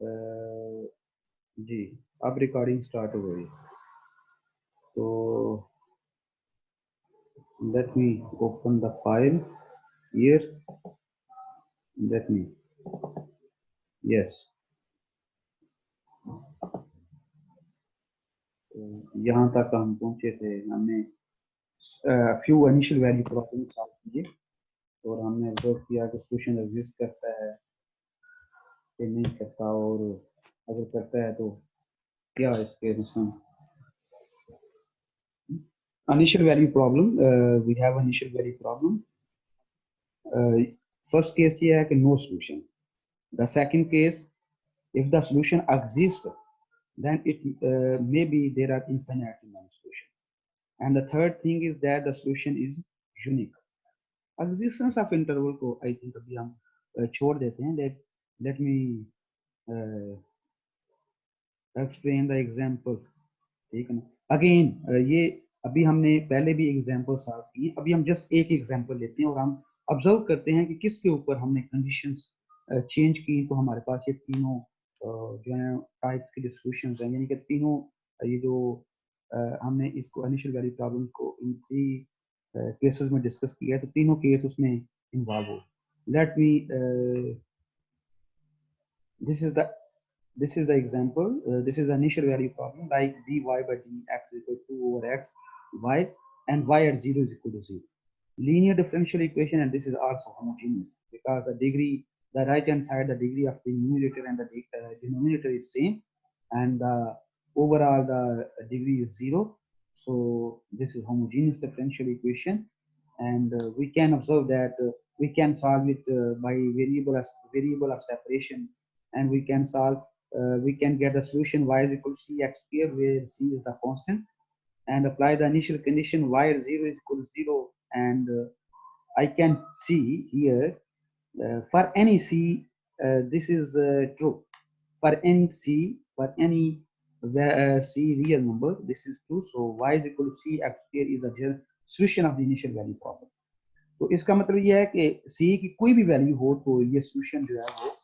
जी, अब recording start हो गई। तो let me open the file here, let me, yes. यहाँ तक हम पहुंचे थे, हमने few initial value problem solve किए और हमने ऑब्जर्व किया कि सोल्यूशन एग्जिस्ट करता है कि नहीं करता, और अगर करता है तो क्या इसके result. Initial value problem, we have initial value problem. First case ये है कि no solution. The second case, if the solution exists, then it maybe there are infinite amount of solution. And the third thing is that the solution is unique. Existence of interval को I think अभी हम छोड़ देते हैं. Let me explain the example. ठीक है ना? Again ये अभी हमने पहले भी एग्जाम्पल सॉल्व किए, अभी हम जस्ट एक एग्जाम्पल लेते हैं और हम ऑब्जर्व करते हैं कि किसके ऊपर हमने कंडीशंस चेंज की। तो हमारे पास ये तीनों जो है टाइप्स के सॉल्यूशंस हैं, यानी कि तीनों ये जो हमने इसको इनिशियल वैल्यू प्रॉब्लम को इन थ्री केसेस में डिस्कस किया है, तो तीनों केस उसमें इन्वॉल्व हो। Let me, this is the this is the example. This is the initial value problem, like dy by dx is equal to 2 over x y, and y at 0 is equal to 0. Linear differential equation, and this is also homogeneous because the degree, the right hand side, the degree of the numerator and the denominator is same, and overall the degree is 0. So this is homogeneous differential equation, and we can observe that we can solve it by variable of separation, and we can solve, we can get the solution y is equal to cx square, where c is the constant, and apply the initial condition y at 0 is equal to 0, and I can see here for any c, this is true. For any c, for any c real number, this is true. So y is equal to c x square is the solution of the initial value problem. तो इसका मतलब ये है कि c की कोई भी value हो तो ये सॉल्यूशन जो है वो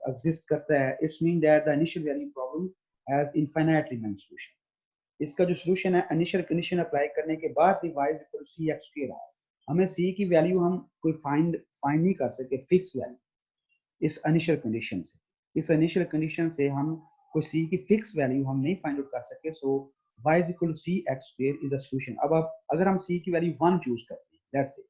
एग्जिस्ट करता है. It's mean that the initial value problem has infinitely many solution. इसका जो सॉल्यूशन है इनिशियल कंडीशन अप्लाई करने के बाद भी y equal to c x square है. हमें c की वैल्यू हम कोई फाइंड नहीं कर सके फिक्स वैल्यू इस इनिशियल कंडीशन से. इस इनिशियल कंडीशन से हम कोई c की फिक्स वैल्यू हम नहीं फाइंड आउट कर सके. So y equal to c x square is a solution. अब आप अगर हम c की वैल्यू 1 चूज करते हैं, दैट्स इट,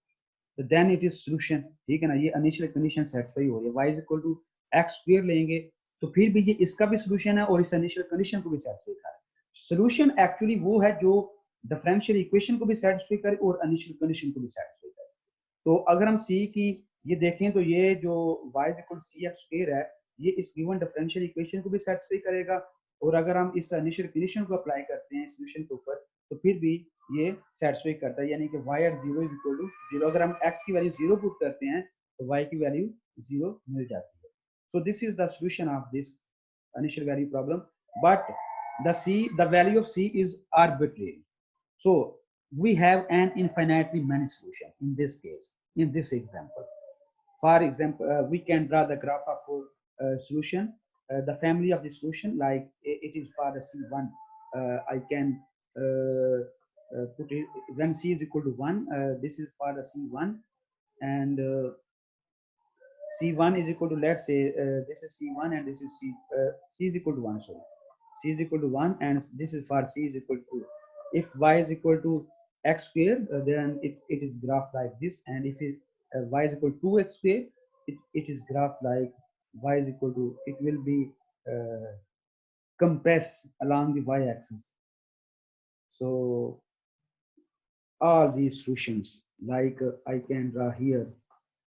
तो देन इट इज सॉल्यूशन. ठीक है ना, ये इनिशियल कंडीशन सेटिस्फाई हो रही है. y equal to x square लेंगे तो फिर भी ये इसका भी सॉल्यूशन है और इस इनिशियल कंडीशन को भी सेटिस्फाई कर रहा है. सॉल्यूशन एक्चुअली वो है जो डिफरेंशियल इक्वेशन को भी सेटिस्फाई करे और इनिशियल कंडीशन को भी सेटिस्फाई करे. तो अगर हम c की ये देखें तो ये जो y equal to c x square है, ये इस गिवन डिफरेंशियल इक्वेशन को भी सेटिस्फाई करेगा. और अगर हम इस इनिशियल कंडीशन को अप्लाई करते हैं सॉल्यूशन के ऊपर तो फिर भी ये सेटिस्फाई करता है, यानी कि y at 0 is equal to 0. अगर हम x की वैल्यू 0 पुट करते हैं तो y की वैल्यू 0 मिल जाती है. So this is the solution of this initial value problem. But the value of c is arbitrary. So we have an infinitely many solution in this case, in this example. For example, we can draw the graph of solution, the family of the solution, like it is for the c1. I can put it when c is equal to 1. This is for the c1, and c1 is equal to, let's say this is c1 and this is c is equal to 1. Sorry, c is equal to 1 and this is for c is equal to 2. If y is equal to x square, then it is graph like this, and if y is equal to 2x square, it is graph like y is equal to, it will be compressed along the y-axis. So all these solutions, like I can draw here.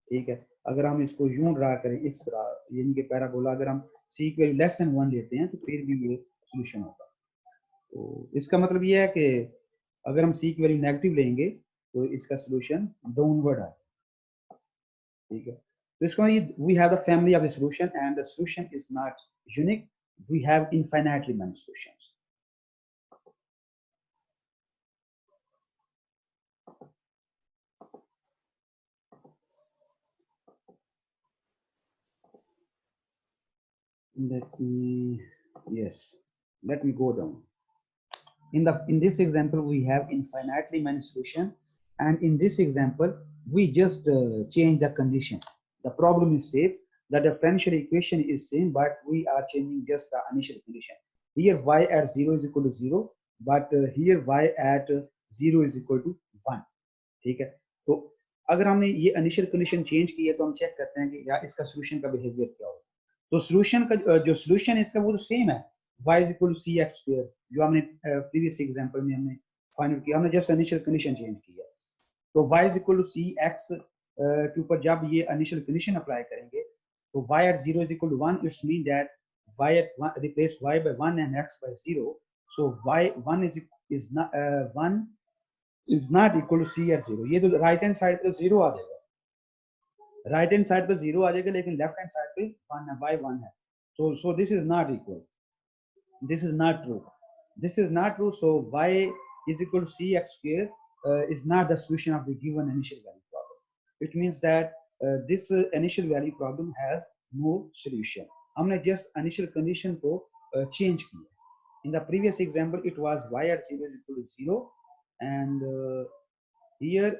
ठीक है, अगर हम इसको यूं draw करें इस तरह, यानी कि पैराबोला, अगर हम c की वैल्यू लेस देन 1 लेते हैं तो फिर भी ये सॉल्यूशन होगा. तो इसका मतलब ये है कि अगर हम c की वैल्यू नेगेटिव लेंगे तो इसका सॉल्यूशन डाउनवर्ड है. ठीक है, तो इसको we have the family of the solution and the solution is not unique. We have infinitely many solutions. let me, yes, let me go down. In this example, we have infinitely many solutions, and in this example, we just change the condition. The problem is same. The differential equation is same, but we are changing just the initial condition. Here y at 0 is equal to 0, but here y at 0 is equal to 1. ठीक है, तो अगर हमने ये initial condition change की है तो हम चेक करते हैं कि यार इसका सोल्यूशन का बिहेवियर क्या होगा। तो सोल्यूशन का जो सोल्यूशन है इसका वो तो सेम है, y is equal to c x square, जो हमने प्रीवियस एग्जांपल में हमने फाइनल किया, हमने जस्ट इनिशियल कंडीशन चेंज की है। तो y is equal to c x के ऊपर जब ये इनिशियल कंडीशन अप्लाई करेंगे तो y at 0 is equal to 1, it's mean that y at 1 replace y by 1 and x by 0, so y 1 is not 1 is not equal to c at 0। ये तो right hand side पे 0 आ जाएगा, right hand side पे 0 आ जाएगा, लेकिन left hand side पे 1 है, y 1 है, so this is not equal, this is not true, this is not true, so y is equal to cx square is not the solution of the given initial value problem, which means that this initial value problem has no solution। हमने just initial condition को change किया। In the previous example it was y at 0 is equal to 0, and here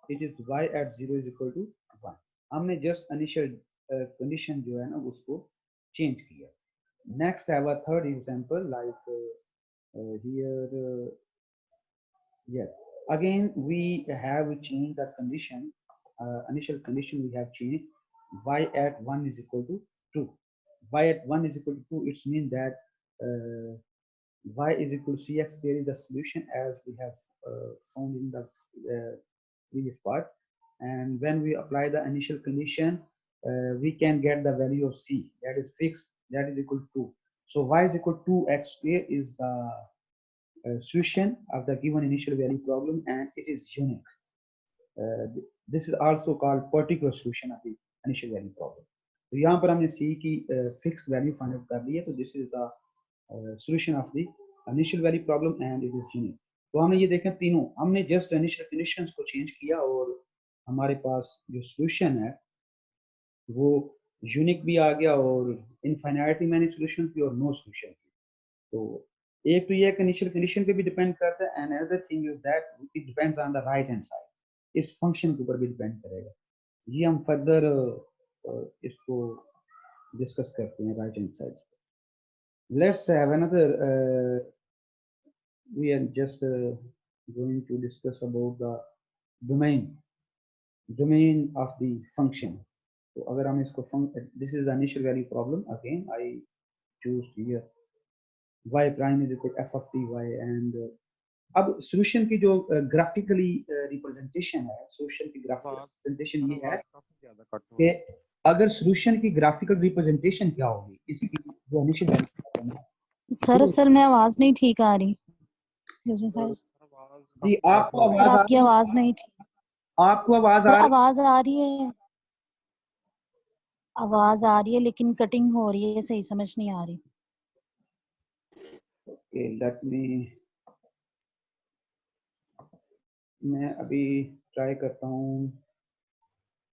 it is y at 0 is equal to 1। हमने just initial condition जो है ना उसको change किया। Next I have a third example like here yes, again we have changed the condition, initial condition we have changed, y at 1 is equal to 2, y at 1 is equal to 2, it means that y is equal to cx square is the solution as we have found in the previous part, and when we apply the initial condition we can get the value of c, that is fixed, that is equal to 2, so y is equal to 2x square is the solution of the given initial value problem, and it is unique। this is also called particular solution of the initial value problem। तो यहाँ पर हमने c की fixed value find out कर ली है, तो this is the solution of the initial value problem and it is unique। तो हमने ये देखें तीनों, हमने just initial conditions को change किया और हमारे पास जो solution है वो यूनिक भी आ गया और इनफाइनाइटली मैनी सॉल्यूशन की और नो सॉल्यूशन की। तो एक तो ये इनिशियल कंडीशन पे भी डिपेंड करता है, and other thing is that it depends on the right hand side, इस फंक्शन के ऊपर भी डिपेंड करेगा। ये हम फर्दर इसको डिस्कस करते हैं right hand side. Let's have another, we are just going to discuss about the domain of the function। तो अगर हम इसको this is the initial value problem, again I choose here y prime is equal to f of t y, and अब solution की जो graphically representation है, solution की graphical representation ये है कि अगर सॉल्यूशन की ग्राफिकल रिप्रेजेंटेशन क्या होगी इसकी जो इनिशियल वैल्यू है। सर मैं आवाज नहीं ठीक आ रही, एक्सक्यूज मी सर जी आपको आवाज आपकी आवाज नहीं ठीक, आपको आवाज आ रही है, आवाज आ रही है लेकिन कटिंग हो रही है, सही समझ नहीं आ रही। ओके लेट मी, मैं अभी ट्राई करता हूँ।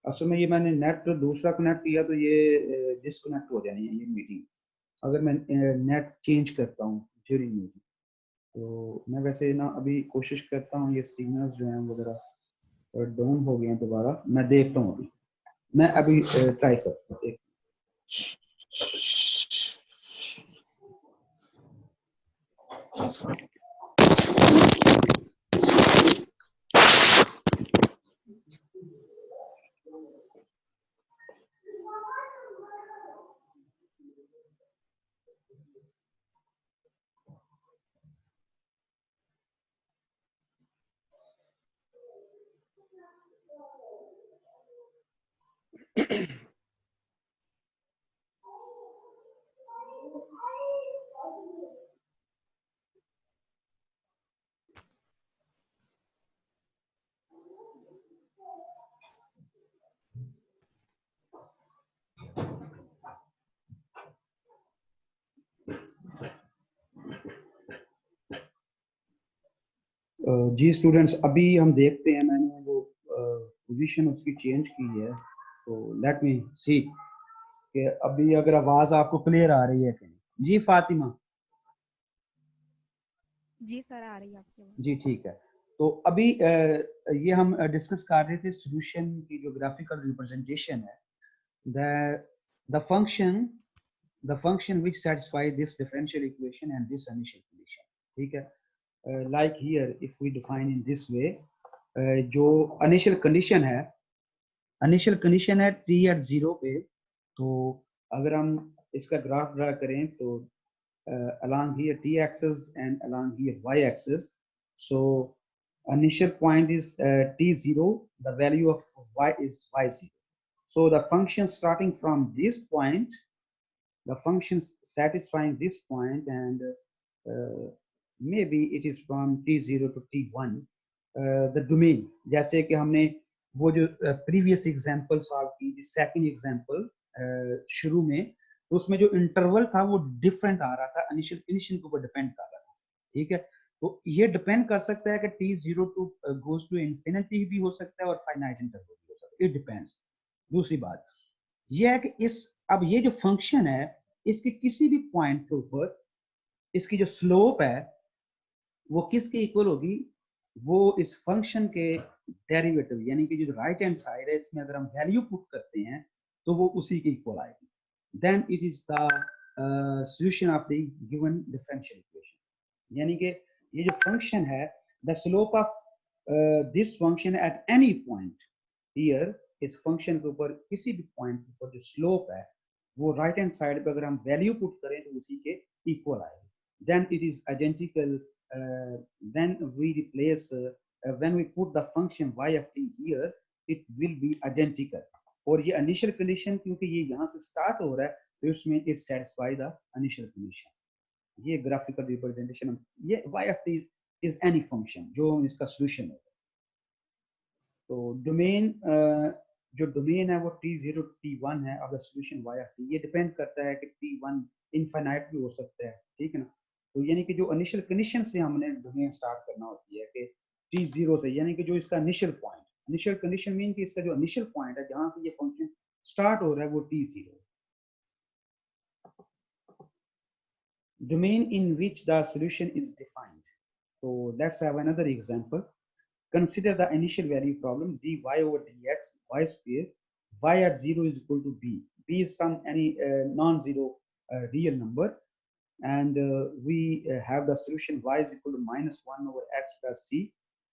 असल में ये मैंने नेट दूसरा कनेक्ट किया तो ये डिस्कनेक्ट हो जानी है ये मीटिंग, अगर मैं नेट चेंज करता हूँ ड्यूरिंग मीटिंग। तो मैं वैसे ना अभी कोशिश करता हूँ, ये सिग्नल्स जो हैं वगैरह डाउन हो गए हैं दोबारा, मैं देखता हूँ अभी, मैं अभी ट्राई करता हूँ। जी स्टूडेंट्स, अभी हम देखते हैं, मैंने वो पोजीशन उसकी चेंज की है, तो लेट मी सी। कि अभी अगर आवाज आपको क्लियर आ रही है कि नहीं। जी फातिमा। जी सर, आ रही है आपकी आवाज। जी ठीक है। तो अभी ये हम डिस्कस कर रहे थे सॉल्यूशन की जो ग्राफिकल रिप्रेजेंटेशन है, the function which satisfy this differential equation and this initial condition, ठीक है। like here if we define in this way, जो initial condition है t at 0 पे, तो अगर हम इसका ग्राफ ड्रा करें तो along here t axis and along here y axis, so initial point is t0, the value of y is y0. So the function starting from this point, the function satisfying this point, and maybe it is from t0 to t1, the domain, जैसे कि हमने वो जो previous example solve की, second example शुरू में, तो उसमें जो इंटरवल था वो डिफरेंट आ रहा था, इनिशियल कंडीशन के ऊपर डिपेंड कर रहा था, ठीक है। तो ये डिपेंड कर सकता है कि t0 to goes to infinity भी हो सकता है और फाइनाइट इंटरवल भी हो सकता है, इट डिपेंड्स। दूसरी बात ये है कि अब ये जो फंक्शन है, इसके किसी भी पॉइंट के ऊपर इसकी जो स्लोप है वो किसके इक्वल होगी, वो इस फंक्शन के डेरिवेटिव, यानी कि जो राइट हैंड साइड है इसमें अगर हम वैल्यू पुट करते हैं तो वो उसी के इक्वल आएगी। Then it is the solution of the given differential equation, यानी कि ये जो फंक्शन है, the slope of this function at any point here, इस फंक्शन के ऊपर किसी भी पॉइंट के ऊपर जो स्लोप है वो राइट हैंड साइड पे अगर हम वैल्यू पुट करें तो उसी के इक्वल आएगी। Then it is identical, then we replace when we put the function y of t here, it will be identical, और ये initial condition क्योंकि ये यहाँ से start हो रहा है तो इसमें it satisfy the initial condition। ये graphical representation, ये y of t is any function जो इसका solution है। तो डोमेन जो डोमेन है वो t0 t1 है, और the solution y of t, ये डिपेंड करता है कि t1 इनफाइनाइट भी हो सकता है, ठीक है ना। तो यानी कि जो इनिशियल कंडीशन से हमने डोमेन स्टार्ट करना होती है कि t0 से, यानी कि जो इसका initial point, initial condition mean कि इसका जो इनिशियल पॉइंट है जहां से ये फंक्शन स्टार्ट हो रहा है वो t0। domain in which the solution is defined, so let's have another example. Consider the initial value problem dy over dx y square, y at 0 is equal to b. B is some any non-zero real number, and we have the solution y is equal to minus 1 over x plus c.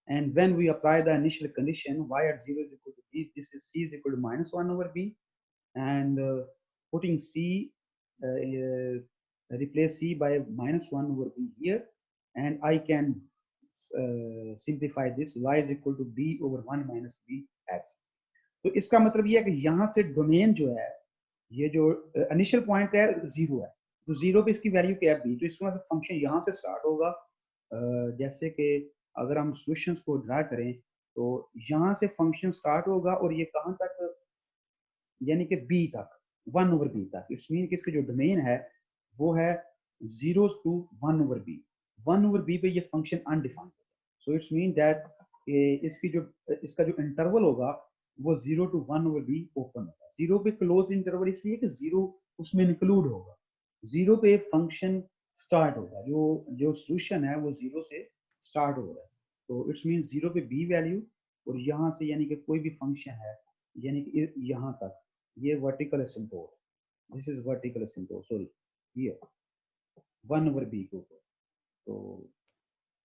And when we apply the initial condition y at 0 is equal to b, this is c is equal to minus 1 over b, and putting c, replace c by minus 1 over b here, and I can simplify this, y is equal to b over 1 minus b x. तो इसका मतलब ये है कि यहाँ से domain जो है, ये जो इनिशियल पॉइंट है 0 है, तो 0 पे इसकी वैल्यू क्या है b, तो इसका मतलब फंक्शन यहाँ से स्टार्ट होगा, जैसे कि अगर हम सॉल्यूशंस को ड्रा करें तो यहाँ से फंक्शन स्टार्ट होगा और ये कहाँ तक, यानी कि b तक, 1 ओवर b तक। इट्स मीन कि इसका जो डोमेन है वो है 0 to 1 over b, 1 over b पे ये फंक्शन अनडिफाइंड है। सो इट्स मीन दैट इसका जो इंटरवल होगा वो 0 टू 1 ओवर b ओपन होगा। 0 पे क्लोज इंटरवल इसलिए कि 0 उसमें इंक्लूड होगा, 0 पे फंक्शन स्टार्ट होगा, जो सॉल्यूशन है वो 0 से स्टार्ट हो रहा है। तो इट्स मीन 0 पे b वैल्यू, और यहाँ से यानी कि कोई भी फंक्शन है यानी कि यहाँ तक, ये vertical asymptote, this is vertical asymptote, sorry ये 1 ओवर b के ऊपर। तो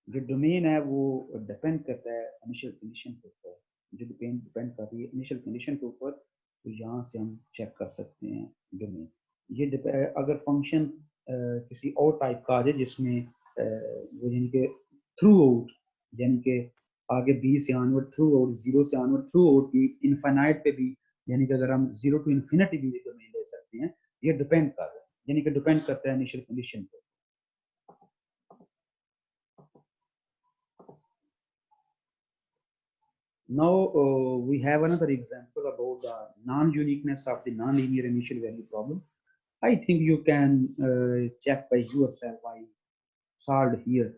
जो डोमेन है वो डिपेंड करता है इनिशियल कंडीशन के ऊपर, जो डिपेंड कर रही है इनिशियल कंडीशन के ऊपर, तो यहाँ से हम चेक कर सकते हैं डोमेन। ये अगर फंक्शन किसी और टाइप का आ जाए जिसमें वो यानी कि थ्रू आउट, यानी कि आगे b से आनवर्ड थ्रू आउट, 0 से आनवर्ड थ्रू आउट की इनफाइनाइट पे भी, यानी कि अगर हम 0 टू इन्फिनिटी भी डोमेन ले सकते हैं, ये डिपेंड कर रहा है, यानी कि डिपेंड करता है इनिशियल कंडीशन पे। Now we have another example about the non-uniqueness of the non-linear initial value problem. I think you can check by yourself. I solved here,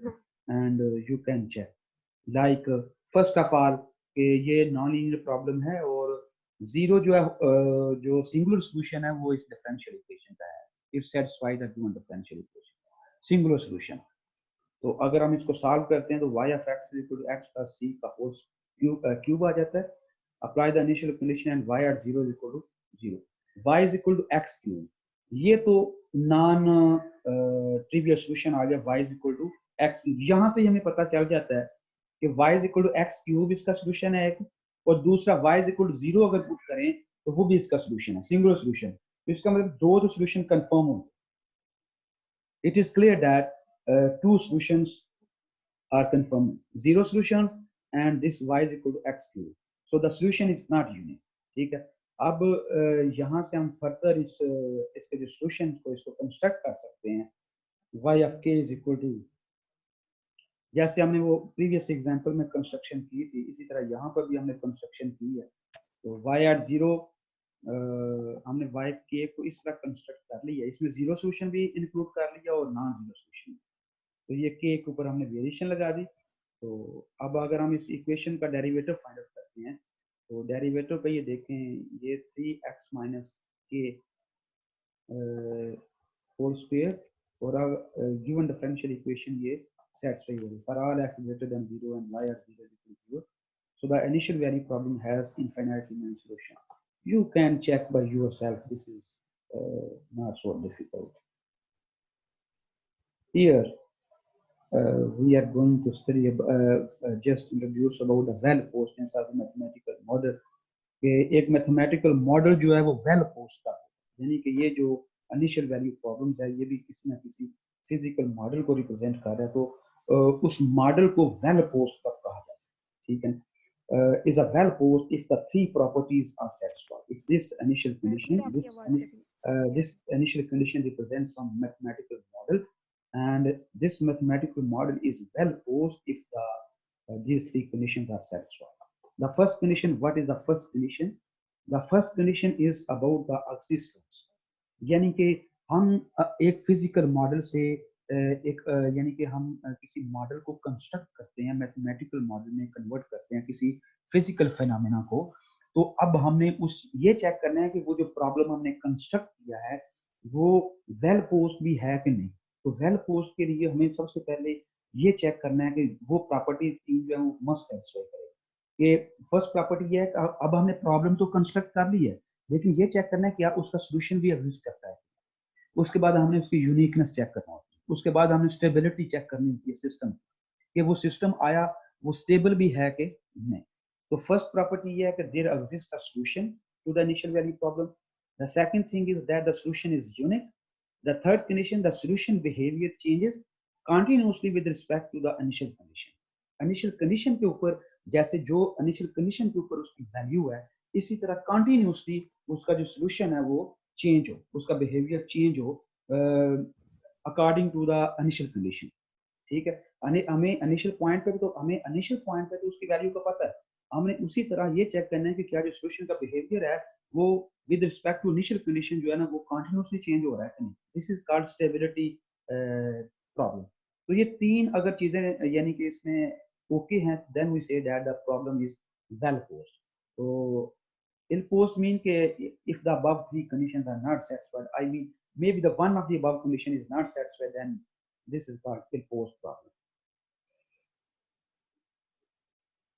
and you can check. Like first of all, ये non-linear problem है और zero जो है जो singular solution है वो इस differential equation का है, if satisfy the given differential equation, singular solution. तो अगर हम इसको सॉल्व करते हैं तो y of x equal to x plus c का होल क्यूब आ जाता है। Apply the initial condition and y at 0 equal to 0, y is equal to x cube. ये तो नॉन ट्रिवियल सॉल्यूशन आ गया, y is equal to x cube. यहाँ से हमें पता चल जाता है कि y is equal to x cube इसका सॉल्यूशन है एक, और दूसरा y इज इक्वल टू 0 अगर पुट करें तो वो भी इसका सॉल्यूशन है, सिंगुलर सॉल्यूशन। तो इसका मतलब दो तो सॉल्यूशन कंफर्म हो। It is clear that two solutions are confirmed, zero solution and this y is equal to x cube. So the solution is not unique. ठीक है। अब यहाँ से हम फर्दर इसके जो सॉल्यूशन को इसको कंस्ट्रक्ट कर सकते हैं। y of k is equal to, जैसे हमने वो प्रीवियस एग्जांपल में कंस्ट्रक्शन की थी, इसी तरह यहाँ पर भी हमने कंस्ट्रक्शन की है। तो y at 0 हमने y k को इस तरह कंस्ट्रक्ट कर लिया, इसमें जीरो सॉल्यूशन भी इंक्लूड कर लिया और नॉन जीरो सॉल्यूशन। तो ये k के ऊपर हमने वेरिएशन लगा दी। तो अब अगर हम इस इक्वेशन का डेरिवेटिव फाइंड आउट करते हैं तो डेरिवेटिव पे ये देखें, ये 3x माइनस के होल स्क्वायर, और गिवन डिफरेंशियल इक्वेशन ये satisfy होगी for all x greater than 0 and y at 0 equal to 0. So the initial value problem has infinitely many solutions. You can check by yourself. This is not so difficult. Here we are going to study just introduce about the well postness of the mathematical model. कि एक mathematical model जो है वो well post का, यानी कि ये जो इनिशियल वैल्यू प्रॉब्लम्स है ये भी किसी ना किसी फिजिकल मॉडल को रिप्रेजेंट कर रहा है। तो उस मॉडल को वेल पोस्ट कब कहा जाता है, ठीक है। Is a well posed if the three properties are satisfied, if this initial condition this initial condition represents some mathematical model, and this mathematical model is well posed if these three conditions are satisfied. The first condition, what is the first condition? The first condition is about the existence, यानी कि हम एक physical model से यानी कि हम किसी model को कंस्ट्रक्ट करते हैं, मैथमेटिकल मॉडल में कन्वर्ट करते हैं किसी फिजिकल फेनोमेना को। तो अब हमने उस ये चेक करना है कि वो जो प्रॉब्लम हमने कंस्ट्रक्ट किया है वो वेल पोस्ट भी है कि नहीं। तो वेल पोस्ट के लिए हमें सबसे पहले ये चेक करना है कि वो प्रॉपर्टीज जो है वो मस्ट सेटिस्फाई करे। कि फर्स्ट प्रॉपर्टी ये है कि अब हमने प्रॉब्लम तो कंस्ट्रक्ट कर ली है, लेकिन ये चेक करना है कि उसका सॉल्यूशन भी एग्जिस्ट करता है। उसके बाद हमने उसकी यूनिकनेस चेक करना होती है, उसके बाद हमने स्टेबिलिटी चेक करनी होती है सिस्टम, कि वो सिस्टम आया वो स्टेबल भी है कि नहीं। तो फर्स्ट प्रॉपर्टी ये है कि there exist a solution to the initial value problem. The second thing is that the solution is unique. The third condition, the solution behaviour changes continuously with respect to the initial condition. Initial condition के ऊपर जैसे जो initial condition के ऊपर उसकी value है, इसी तरह कंटिन्यूसली उसका जो सॉल्यूशन है वो चेंज हो, उसका बिहेवियर चेंज हो according to the initial condition. ठीक है। हमें इनिशियल पॉइंट पे तो हमें इनिशियल पॉइंट पे तो उसकी वैल्यू का पता है, हमने उसी तरह ये चेक करना है कि क्या जो सॉल्यूशन का बिहेवियर है वो with respect to initial condition जो है ना वो कंटिन्यूसली चेंज हो रहा है कि नहीं। This is called stability problem. तो ये तीन अगर चीजें यानी कि इसमें ओके हैं, then we say that the problem is well posed. तो ill post mean ke if the above three conditions are not satisfied, I mean maybe the one of the above condition is not satisfied, then this is called ill post problem.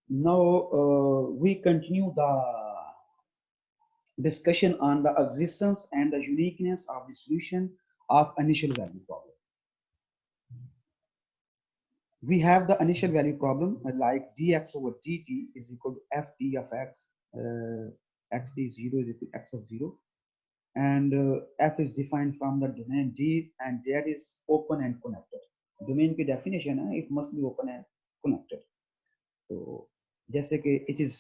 Now we continue the discussion on the existence and the uniqueness of the solution of initial value problem. We have the initial value problem like dx over dt is equal to ft of x, xt 0 is equal to x of 0, and f is defined from the domain D, and that is open and connected. Domain की definition है, it must be open and connected. तो जैसे कि it is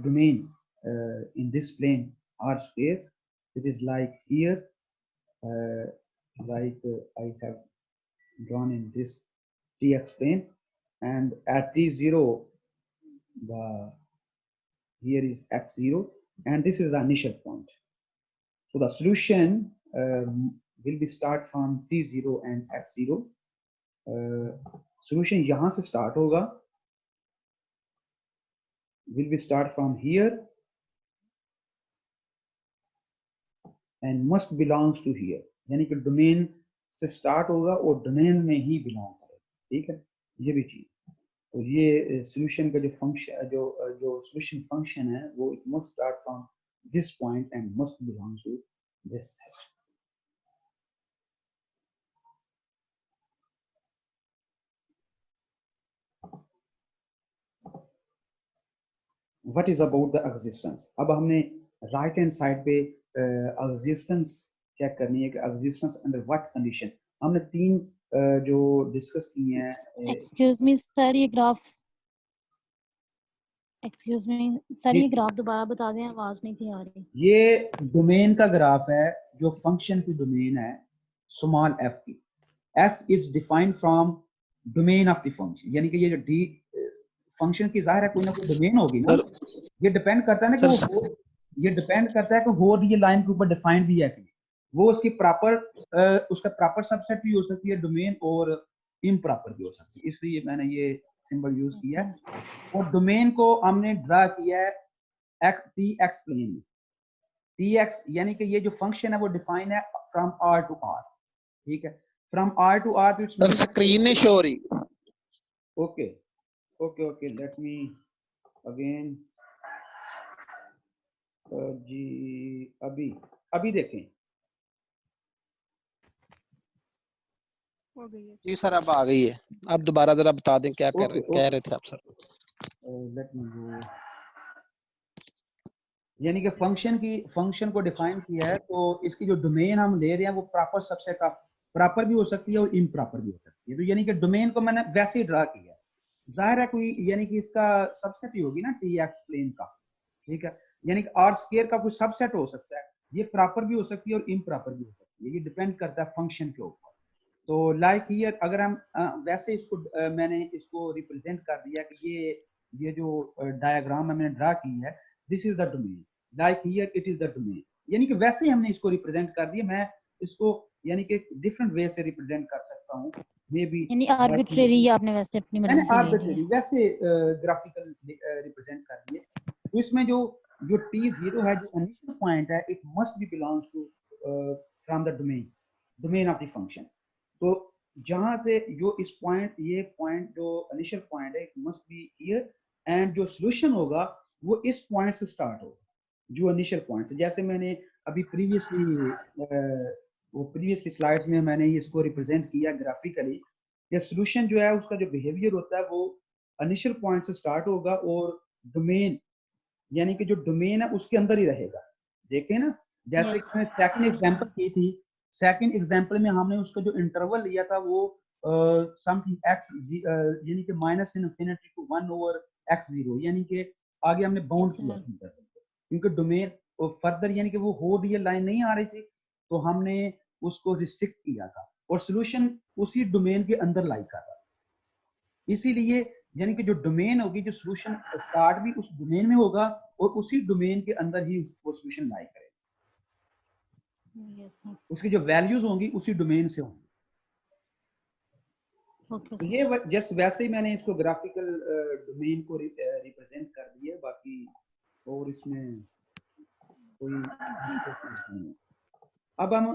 domain in this plane R square, it is like here, I have drawn in this tx plane, and at t0 the here is x0, and this is the initial point. So the solution will be start from t0 and x0. Solution यहाँ से start होगा, will be start from here and must belongs to here, यानी कि domain से start होगा और domain में ही belong करेगा, ठीक है, ये भी चीज। तो ये सॉल्यूशन का जो फंक्शन जो सॉल्यूशन फंक्शन है वो it must start from this point and must belong to this set. What is about the existence. अब हमने राइट हैंड साइड पे एग्जिस्टेंस चेक करनी है कि एग्जिस्टेंस अंडर व्हाट कंडीशन। हमने तीन जो डिस्कस किए हैं। एक्सक्यूज मी सर, ये ग्राफ, एक्सक्यूज मी सर, जी, ये ग्राफ दोबारा बता दें, आवाज नहीं थी आ रही। ये डोमेन का ग्राफ है जो फंक्शन की डोमेन है स्मॉल एफ की। F is defined from domain of the function, यानी कि ये जो डी फंक्शन की जाहिर है कोई ना कोई डोमेन होगी ना। ये डिपेंड करता है ना कि वो ये डिपेंड करता है कि हो ये लाइन के ऊपर डिफाइंड भी है कि नहीं। वो उसकी प्रॉपर उसका प्रॉपर सबसेट भी हो सकती है डोमेन और इम्प्रॉपर भी हो सकती है, इसलिए मैंने ये सिंबल यूज किया है। और डोमेन को हमने ड्रा किया है टी एक्स प्लेन में। टी एक्स यानी कि ये जो फंक्शन है वो डिफाइन है फ्रॉम आर टू आर, ठीक है, from R to R. Sir screen नहीं शो हो रही। Okay okay okay, let me again जी। अभी अभी देखें, हो गई है। जी सर अब आ गई है। आप दोबारा जरा बता दें क्या ओके कह रहे थे आप सर। लेट मी गो। यानी कि फंक्शन को डिफाइन किया है, तो इसकी जो डोमेन हम ले रहे हैं वो प्रॉपर सबसेट ऑफ प्रॉपर भी हो सकती है और इम्प्रॉपर भी हो सकती है। तो यानी कि डोमेन को मैंने वैसे ही ड्रा किया है, जाहिर है कोई यानी कि इसका सबसेट ही होगी ना टी एक्स प्लेन का, ठीक है, यानी कि आर स्क्वायर का कोई सबसेट हो सकता है। ये प्रॉपर भी हो सकती है और इम्प्रॉपर भी हो सकती है, ये डिपेंड करता है फंक्शन के ऊपर। तो लाइक हियर अगर हम वैसे इसको मैंने इसको रिप्रेजेंट कर दिया कि ये जो डायग्राम मैंने ड्रा की है, this is the domain, like here it is the domain, यानी कि वैसे ही हमने इसको रिप्रेजेंट कर दिया। मैं इसको यानी कि डिफरेंट वे से रिप्रेजेंट कर सकता हूँ, मे बी यानी आर्बिट्रेरी आपने वैसे अपनी मैंने मर्जी से ले लिया। आर्बिट्रेरी वैसे ग्राफिकल रिप्रेजेंट कर दिए। तो इसमें जो जो t0 है, जो इनिशियल पॉइंट है, it must be belongs to from the domain of the function. तो जहां से जो इस पॉइंट ये पॉइंट जो इनिशियल पॉइंट है, it must be here, and जो सॉल्यूशन होगा वो इस पॉइंट से स्टार्ट होगा, जो इनिशियल पॉइंट है। जैसे मैंने अभी प्रीवियसली स्लाइड में मैंने इसको रिप्रेजेंट किया ग्राफिकली। ये सॉल्यूशन जो है उसका जो बिहेवियर होता है वो इनिशियल पॉइंट से स्टार्ट होगा और डोमेन यानी कि जो डोमेन है उसके अंदर ही रहेगा। देखें ना, जैसे कि मैंने सेकंड एग्जांपल की थी, सेकंड एग्जांपल में हमने उसका जो इंटरवल लिया था वो समथिंग एक्स यानी कि minus infinity to 1 over x0, यानी कि आगे हमने बाउंड किया था इंटरवल को, क्योंकि डोमेन फर्दर यानी कि वो हो रियल लाइन नहीं आ रही थी, तो हमने उसको रिस्ट्रिक्ट किया था और सॉल्यूशन उसी डोमेन के अंदर लाई कर रहा था। इसीलिए यानी कि जो डोमेन होगी, जो सॉल्यूशन स्टार्ट भी उस डोमेन में होगा और उसी डोमेन के अंदर ही वो सॉल्यूशन लाई करेगा। उसकी जो वैल्यूज होंगी उसी डोमेन से होंगी। तो ये जस्ट वैसे ही मैंने इसको ग्राफिकल डोमेन को रिप्रेजेंट कर दिया, बाकी और इसमें कोई नहीं है। अब हम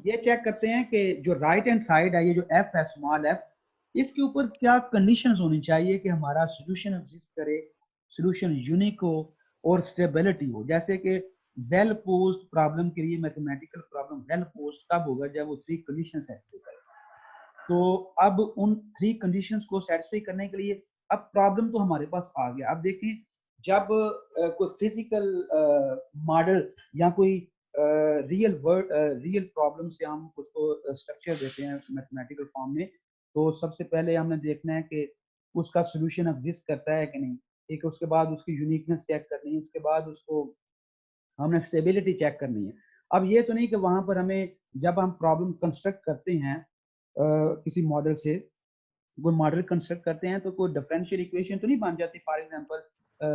ये चेक करते हैं कि जो राइट हैंड साइड है, ये जो एफ है स्मॉल एफ, इसके ऊपर क्या कंडीशंस होनी चाहिए कि हमारा सॉल्यूशन एग्जिस्ट करे, सॉल्यूशन यूनिक हो और स्टेबिलिटी हो। जैसे कि वेल पोज्ड प्रॉब्लम के लिए मैथमेटिकल प्रॉब्लम वेल पोज्ड कब होगा, जब वो 3 कंडीशन सेटिस्फाई करे। तो अब उन 3 कंडीशंस को सेटिस्फाई करने के लिए अब प्रॉब्लम तो हमारे पास आ गया। अब देखें, जब कोई फिजिकल मॉडल या कोई रियल प्रॉब्लम से हम उसको स्ट्रक्चर देते हैं मैथमेटिकल फॉर्म में, तो सबसे पहले हमने देखना है कि उसका सॉल्यूशन एग्जिस्ट करता है कि नहीं, ठीक है, उसके बाद उसकी यूनिकनेस चेक करनी है, उसके बाद उसको हमने स्टेबिलिटी चेक करनी है। अब ये तो नहीं कि वहां पर हमें जब हम प्रॉब्लम कंस्ट्रक्ट करते हैं किसी मॉडल से, वो मॉडल कंस्ट्रक्ट करते हैं तो कोई डिफरेंशियल इक्वेशन तो नहीं बन जाती। For example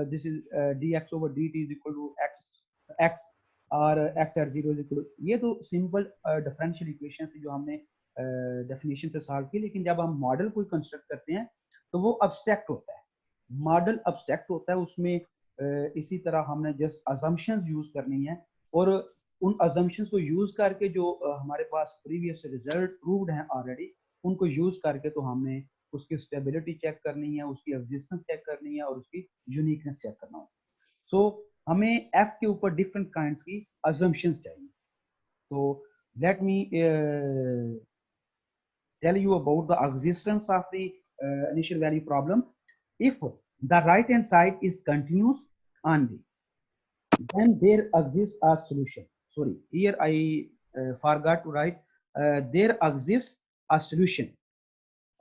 this is dx over dt is equal to x और x at 0 is equal to, ये तो सिंपल डिफरेंशियल इक्वेशन से जो हमने डेफिनेशन से सॉल्व की। लेकिन जब हम मॉडल कोई कंस्ट्रक्ट करते हैं तो वो अब्स्ट्रैक्ट होता है, मॉडल अब्स्ट्रैक्ट होता है। उसमें इसी तरह हमने जस्ट अजम्पशंस यूज करनी है और उन assumptions को यूज करके जो हमारे पास प्रीवियस रिजल्ट प्रूव्ड हैं ऑलरेडी, उनको यूज करके तो हमने उसकी स्टेबिलिटी चेक करनी है, उसकी एग्जिस्टेंस चेक करनी है और उसकी यूनिकनेस चेक करना है। सो हमें एफ के ऊपर डिफरेंट काइंड्स की assumptions चाहिए। तो let me tell you about the existence of the initial value problem. If the right hand side is continuous only, then there exists a solution. Sorry, here I forgot to write. There exists a solution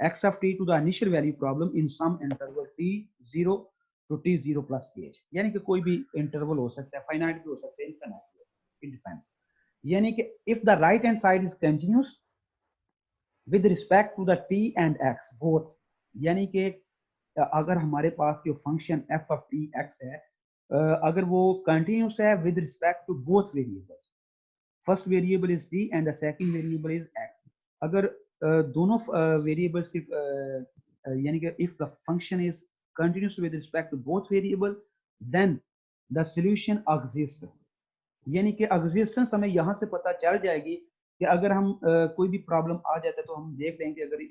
x of t to the initial value problem in some interval t0 to t0 plus h. यानी कि कोई भी interval हो सकता है, finite भी हो सकता है, इनफिनिट भी, इट डिपेंड्स। यानी कि if the right hand side is continuous with respect to the t and x both, यानी कि अगर हमारे पास जो function f of t x है, अगर वो कंटिन्यूस है with respect to both variables, first variable is t and the second variable is x, अगर दोनों वेरिएबल्स के यानी कि if the function is continuous with respect to both variable, then the solution exists। यानी कि existence हमें यहाँ से पता चल जाएगी कि अगर हम कोई भी प्रॉब्लम आ जाता है तो हम देख लेंगे अगर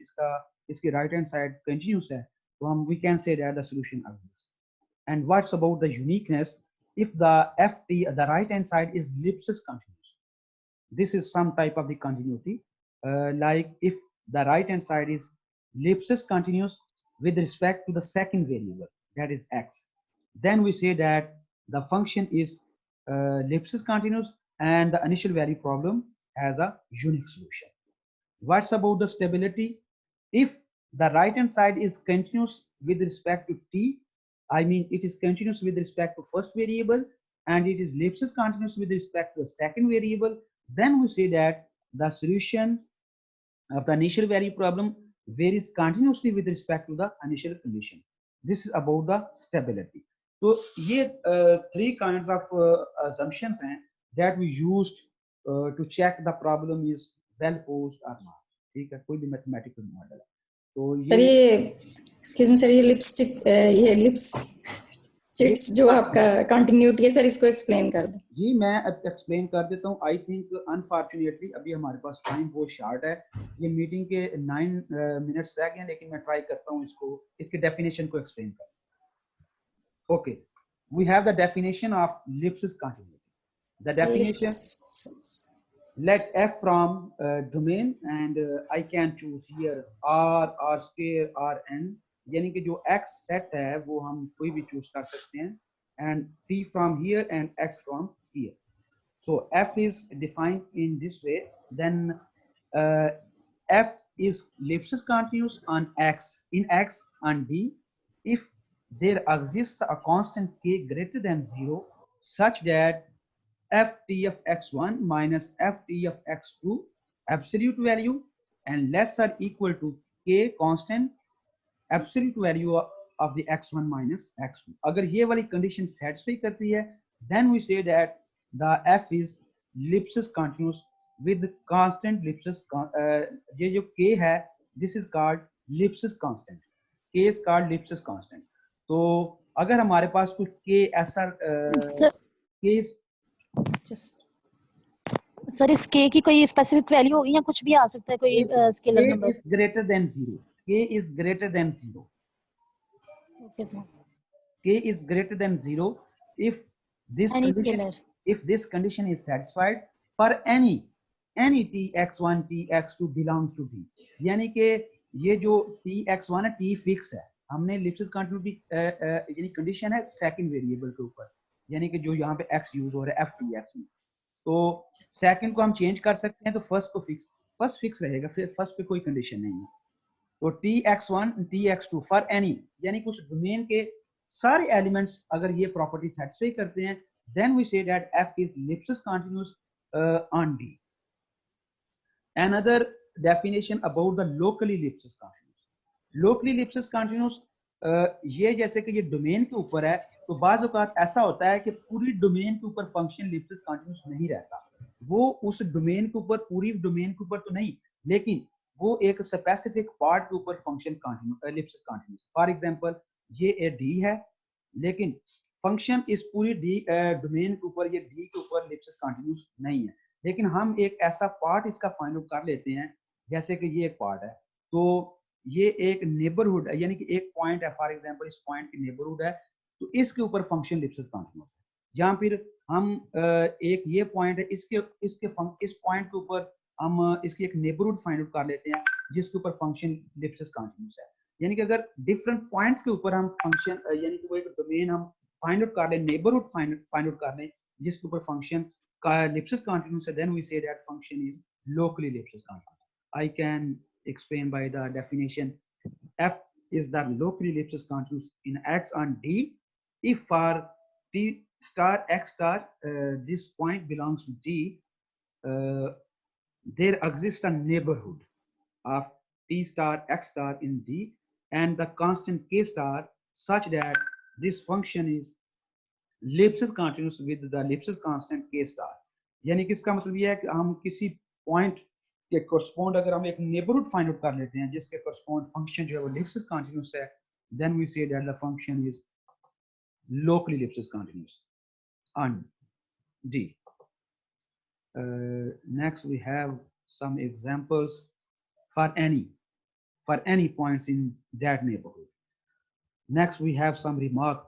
इसकी राइट हैंड साइड कंटिन्यूस है तो हम we can say that the solution exist. And what's about the uniqueness? if the ft, the right hand side, is Lipschitz continuous, this is some type of the continuity, like if the right hand side is Lipschitz continuous with respect to the second variable, that is x, then we say that the function is Lipschitz continuous and the initial value problem has a unique solution. What's about the stability? If the right hand side is continuous with respect to t, I mean it is continuous with respect to first variable and it is Lipschitz continuous with respect to the second variable, then we say that the solution of the initial value problem varies continuously with respect to the initial condition. This is about the stability. तो ये three kinds of assumptions हैं that we used to check the problem is well posed or not। ठीक है, कोई भी mathematical model है तो sir ये एक्सक्यूज मी सर, ये लिपस्टिक ये लिप्स चिट्स जो आपका कंटिन्यूटी है सर, इसको एक्सप्लेन कर दो। जी मैं एक्सप्लेन कर देता हूँ। आई थिंक अनफॉर्चुनेटली अभी हमारे पास टाइम बहुत शार्ट है, ये मीटिंग के 9 मिनट्स रह गए हैं, लेकिन मैं ट्राई करता हूँ इसकी डेफिनेशन को एक्सप्लेन कर। Okay, we have the definition of Lipschitz continuity। The definition, let f from domain and I can choose here r square r n, यानी कि जो x सेट है वो हम कोई भी चूज कर सकते हैं, and t from here and x from here. So f is defined in this way, then f is Lipschitz continuous on x, in x and d if there exists a constant k greater than 0 such that ft of x1 minus ft of x2 absolute value and less or equal to k constant absolute value of the x1 minus x2। अगर ये वाली condition satisfy करती है then we say that the f is Lipschitz continuous with constant Lipschitz, ये जो k है this is called Lipschitz constant, k is called Lipschitz constant। तो अगर हमारे पास कुछ k ऐसा k सर इस k की कोई स्पेसिफिक वैल्यू होगी या कुछ भी आ सकता है, कोई scalar number? k is greater than 0, k is greater than 0, okay sir, k is greater than 0 if this Any condition scalar. if this condition is satisfied for any tx1 tx2 belongs to d। यानी कि ये जो tx1 है t fix है, हमने Lipschitz continuity यानी condition है second variable के ऊपर, यानी कि जो यहाँ पे x यूज हो रहा है ftx में, तो सेकंड को हम चेंज कर सकते हैं तो फर्स्ट फिक्स रहेगा, फिर फर्स्ट पे कोई कंडीशन नहीं है। तो tx1 tx2 फॉर एनी, यानी कुछ डोमेन के सारे एलिमेंट्स अगर ये प्रॉपर्टी सेटिस्फाई करते हैं then we say that f is Lipschitz continuous on d। Another definition about the locally Lipschitz continuous। locally Lipschitz continuous ये जैसे कि ये डोमेन के ऊपर है तो बाज़ औक़ात ऐसा होता है कि पूरी डोमेन के ऊपर फंक्शन Lipschitz continuous नहीं रहता, वो उस डोमेन के ऊपर, पूरी डोमेन के ऊपर तो नहीं, लेकिन वो एक स्पेसिफिक पार्ट के ऊपर function Lipschitz continuous। For example ये डी है, लेकिन फंक्शन इस पूरी डी डोमेन के ऊपर, ये डी के ऊपर लिप्सिस कंटिन्यूस नहीं है, लेकिन हम एक ऐसा पार्ट इसका फाइंड आउट कर लेते हैं, जैसे कि ये एक पार्ट है, तो ये एक नेबरहुड है, यानी कि एक पॉइंट है, फॉर एग्जांपल इस पॉइंट की नेबरहुड है, तो इसके ऊपर फंक्शन लिप्सिस कंटिन्यूस है। या फिर हम एक ये पॉइंट है, इस पॉइंट के ऊपर हम इसकी एक नेबरहुड फाइंड आउट कर लेते हैं जिसके ऊपर फंक्शन लिप्सिस कंटिन्यूस है। यानी कि अगर डिफरेंट पॉइंट्स के ऊपर हम फंक्शन यानी कि वो एक डोमेन हम फाइंड आउट कर लें, नेबरहुड फाइंड आउट कर लें जिसके ऊपर फंक्शन का लिप्सिस कंटिन्यूस है, then we say that function is locally Lipschitz continuous. I can explain by the definition. F is the locally ellipsis continuous in X on D if for T star X star this point belongs to D, there exists a neighborhood of T star X star in D and the constant K star such that this function is ellipsis continuous with the ellipsis constant K star। यानी कि इसका मतलब यह है कि हम किसी point के कोरस्पोंड अगर हम एक नेबरहुड फाइंड आउट कर लेते हैं जिसके कोरस्पोंड फंक्शन जो है वो लिप्सिस कंटीन्यूअस है, then we say that the function is locally Lipschitz continuous on D। Next we have some examples for any points in that neighborhood. Next we have some remark.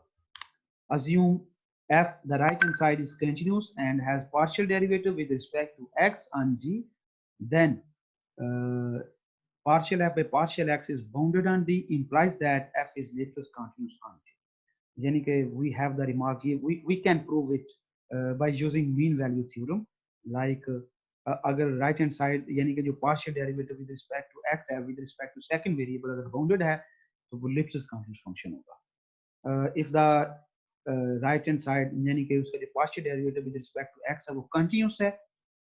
Assume f the right hand side is continuous and has partial derivative with respect to x on G, then partial f by partial x is bounded on D implies that f is lipless continuous on G. Yani ke we have the remark here, we can prove it by using mean value theorem, like agar right hand side yani ke jo partial derivative with respect to x है with respect to second variable agar bounded है तो वो lipless continuous function होगा। If the right hand side yani ke uska jo partial derivative with respect to x है वो continuous है,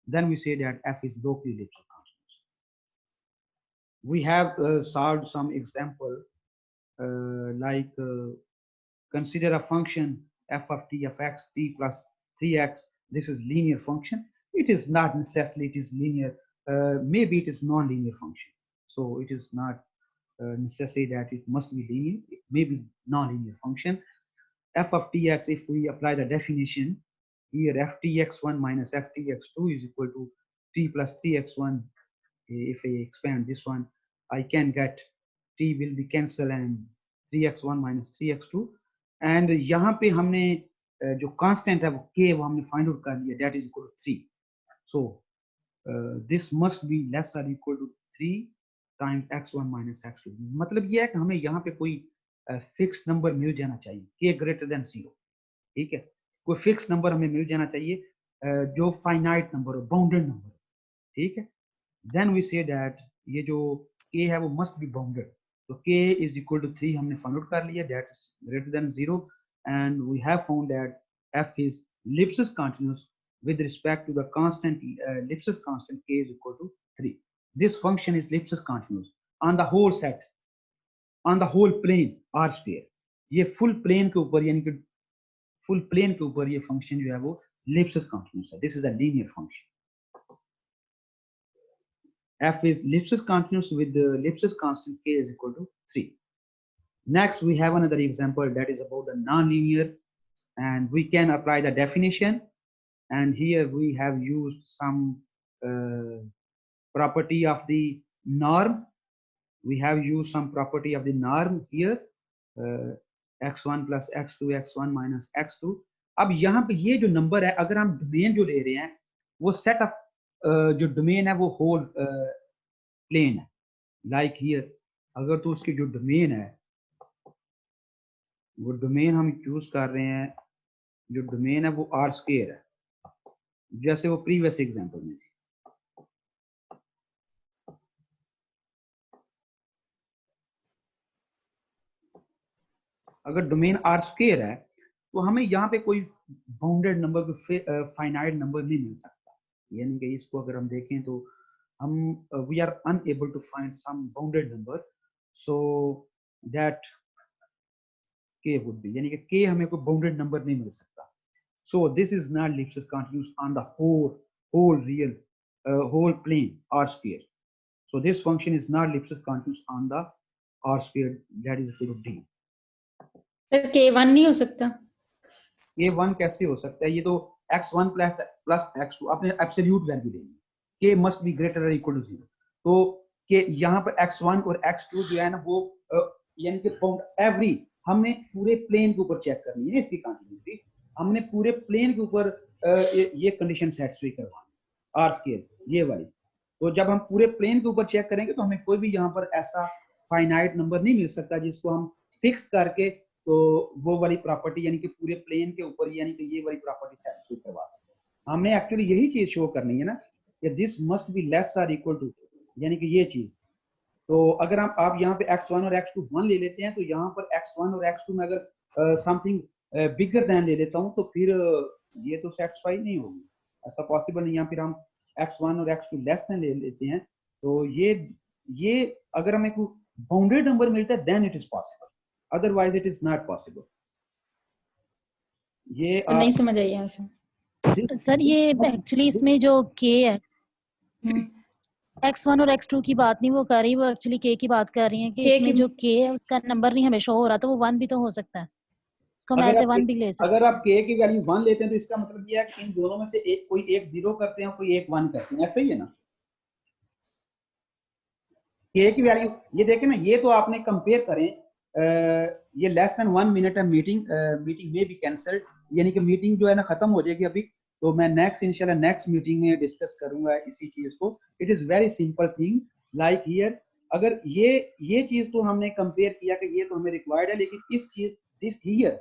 then we say that f is locally lipless continuous। We have solved some example like consider a function f of t of x t plus 3x. This is linear function. It is not necessarily it is linear. Maybe it is non-linear function. So it is not necessary that it must be linear. It may be non-linear function. F of tx, if we apply the definition here, ftx1 minus ftx2 is equal to t plus 3x1. If I expand this one, I can get t will be cancelled and 3x1 minus 3x2, and यहाँ पे हमने जो constant है वो k वो हमने find out कर लिया, that is equal to 3. So this must be less or equal to 3 times x1 minus x2. मतलब ये है कि हमें यहाँ पे कोई फिक्स नंबर मिल जाना चाहिए, k greater than 0, ठीक है, कोई फिक्स नंबर हमें मिल जाना चाहिए जो फाइनाइट नंबर हो, बाउंडेड नंबर, ठीक है। Then we say that ये जो k है वो must be bounded, तो k is equal to 3 हमने फाइंड आउट कर लिया, that is greater than 0, and we have found that f is ellipsis continuous with respect to the constant ellipsis constant k is equal to 3. This function is ellipsis continuous on the whole set, on the whole plane r square. ये full plane के ऊपर यानी कि full plane के ऊपर ये function जो है वो ellipsis continuous है. This is a linear function. F is ellipsis continuous with the ellipsis constant k is equal to 3. Next, we have another example that is about the nonlinear, and we can apply the definition. And here we have used some property of the norm. We have used some property of the norm here, x1 plus x2 x1 minus x2. अब यहाँ पे ये जो number है, अगर हम domain जो ले रहे हैं वो सेट ऑफ जो डोमेन है वो होल प्लेन है, लाइक हियर अगर तो उसकी जो डोमेन है वो डोमेन हम चूज कर रहे हैं, जो डोमेन है वो आर स्क्वायर है, जैसे वो प्रीवियस एग्जांपल में थी। अगर डोमेन आर स्क्वायर है तो हमें यहाँ पे कोई बाउंडेड नंबर, कोई फाइनाइट नंबर नहीं मिल सकता, यानी कि इसको अगर हम देखें तो हम we are unable to find some bounded number, so that k would be, यानी कि k हमें कोई बाउंडेड नंबर नहीं मिल सकता. So this is not ellipsis continuous on the whole real whole plane r square. So this function is not ellipsis continuous on the r square, that is equal to d. Sir k1 नहीं हो सकता? k1 कैसे हो सकता है, ये तो x1 plus x2 आपने एब्सोल्यूट वैल्यू देनी है, k मस्ट बी ग्रेटर और इक्वल टू 0। तो के यहाँ पर x1 और x2 जो है ना वो यानी कि एवरी हमने पूरे प्लेन के ऊपर चेक करनी है इसकी कंटिन्यूटी, हमने पूरे प्लेन के ऊपर ये कंडीशन सेटिस्फाई करवानी आर स्केल ये वाली। तो जब हम पूरे प्लेन के ऊपर चेक करेंगे तो हमें कोई भी यहाँ पर ऐसा फाइनाइट नंबर नहीं मिल सकता जिसको हम फिक्स करके तो वो वाली प्रॉपर्टी यानी कि पूरे प्लेन के ऊपर यानी कि ये वाली प्रॉपर्टी सेटिस्फाई करवा सकते हैं। हमने एक्चुअली यही चीज शो करनी है ना कि दिस मस्ट बी लेस और इक्वल टू, यानी कि ये चीज। तो अगर आप यहाँ पे x1 और x2 1 ले लेते हैं तो यहाँ पर x1 और x2 में अगर समथिंग बिगर देन ले लेता हूँ तो फिर ये तो सेटिस्फाई नहीं होगी, ऐसा पॉसिबल नहीं। या फिर हम x1 और x2 लेस देन ले लेते हैं तो ये अगर हमें कोई बाउंडेड नंबर मिलता है then it is possible, otherwise it is not possible. ये तो नहीं समझ आई यहाँ से। सर ये एक्चुअली इसमें जो k है x1 और x2 की बात नहीं वो कर रही, वो एक्चुअली k की बात कर रही है कि K इसमें की- जो k है उसका नंबर नहीं हमें शो हो रहा, तो वो 1 भी तो हो सकता है, उसको हम अगर ऐसे आप 1 भी ले सकते अगर आप k की वैल्यू 1 लेते हैं तो इसका मतलब ये है कि इन दोनों में से एक कोई एक 0 करते हैं कोई एक 1 करते हैं, ऐसा ही है ना। k की वैल्यू ये देखें ना, ये तो आपने कंपेयर करें ये लेस देन 1 मिनट है मीटिंग में बी कैंसल्ड, यानी कि मीटिंग जो है ना खत्म हो जाएगी अभी, तो मैं नेक्स्ट इंशाल्लाह नेक्स्ट मीटिंग में डिस्कस करूंगा इसी चीज को। It is very simple thing like here, अगर ये चीज तो हमने कंपेयर किया कि ये तो हमें रिक्वायर्ड है, लेकिन इस चीज दिस हियर